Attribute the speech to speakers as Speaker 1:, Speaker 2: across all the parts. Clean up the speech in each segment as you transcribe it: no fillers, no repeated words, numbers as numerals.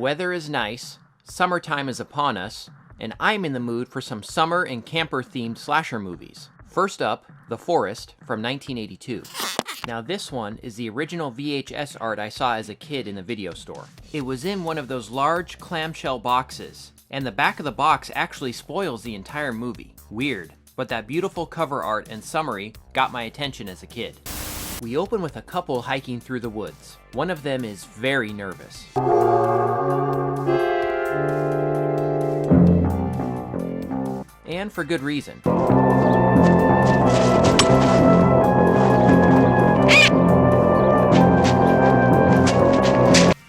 Speaker 1: weather is nice, summertime is upon us, and I'm in the mood for some summer and camper-themed slasher movies. First up, The Forest from 1982. Now this one is the original VHS art I saw as a kid in the video store. It was in one of those large clamshell boxes, and the back of the box actually spoils the entire movie. Weird, but that beautiful cover art and summary got my attention as a kid. We open with a couple hiking through the woods. One of them is very nervous. And for good reason.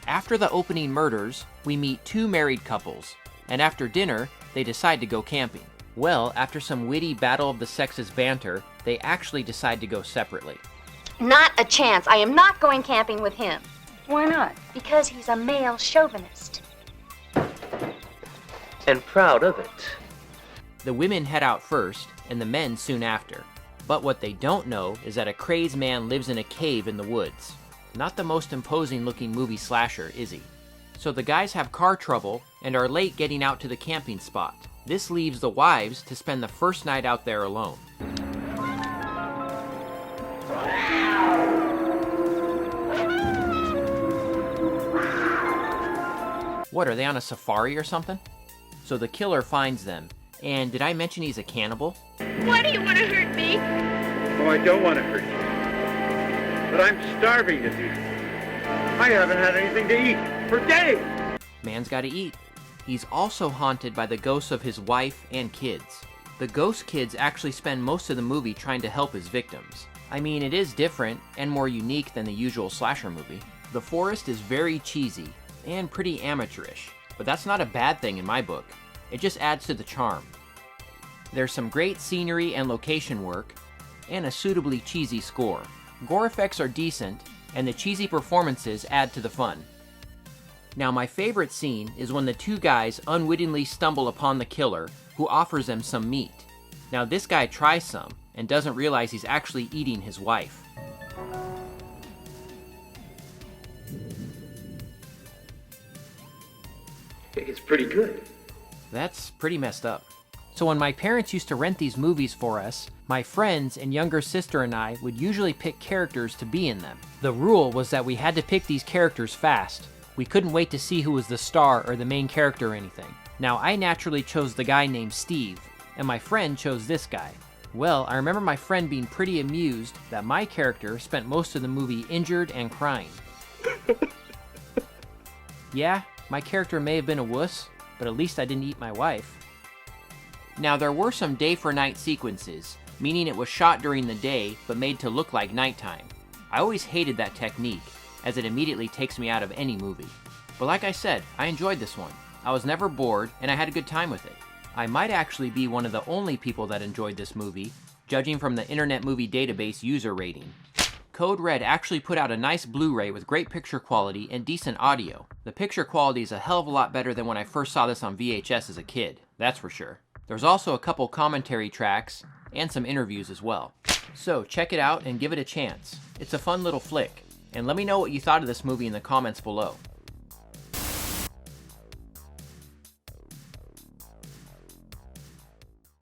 Speaker 1: After the opening murders, we meet two married couples, and after dinner, they decide to go camping. Well, after some witty battle of the sexes banter, they actually decide to go separately.
Speaker 2: Not a chance. I am not going camping with him.
Speaker 3: Why not?
Speaker 2: Because he's a male chauvinist.
Speaker 4: And proud of it.
Speaker 1: The women head out first, and the men soon after. But what they don't know is that a crazed man lives in a cave in the woods. Not the most imposing looking movie slasher, is he? So the guys have car trouble and are late getting out to the camping spot. This leaves the wives to spend the first night out there alone. What, are they on a safari or something? So the killer finds them. And did I mention he's a cannibal?
Speaker 5: Why do you want to hurt me?
Speaker 6: Oh, I don't want to hurt you. But I'm starving to death. I haven't had anything to eat for days.
Speaker 1: Man's gotta eat. He's also haunted by the ghosts of his wife and kids. The ghost kids actually spend most of the movie trying to help his victims. I mean, it is different and more unique than the usual slasher movie. The Forest is very cheesy and pretty amateurish, but that's not a bad thing in my book. It just adds to the charm. There's some great scenery and location work, and a suitably cheesy score. Gore effects are decent, and the cheesy performances add to the fun. Now my favorite scene is when the two guys unwittingly stumble upon the killer, who offers them some meat. Now this guy tries some, and doesn't realize he's actually eating his wife.
Speaker 4: It's pretty good.
Speaker 1: That's pretty messed up. So when my parents used to rent these movies for us, my friends and younger sister and I would usually pick characters to be in them. The rule was that we had to pick these characters fast. We couldn't wait to see who was the star or the main character or anything. Now I naturally chose the guy named Steve, and my friend chose this guy. Well, I remember my friend being pretty amused that my character spent most of the movie injured and crying. Yeah, my character may have been a wuss, but at least I didn't eat my wife. Now there were some day for night sequences, meaning it was shot during the day but made to look like nighttime. I always hated that technique, as it immediately takes me out of any movie. But like I said, I enjoyed this one. I was never bored, and I had a good time with it. I might actually be one of the only people that enjoyed this movie, judging from the Internet Movie Database user rating. Code Red actually put out a nice Blu-ray with great picture quality and decent audio. The picture quality is a hell of a lot better than when I first saw this on VHS as a kid, that's for sure. There's also a couple commentary tracks, and some interviews as well. So check it out and give it a chance. It's a fun little flick. And let me know what you thought of this movie in the comments below.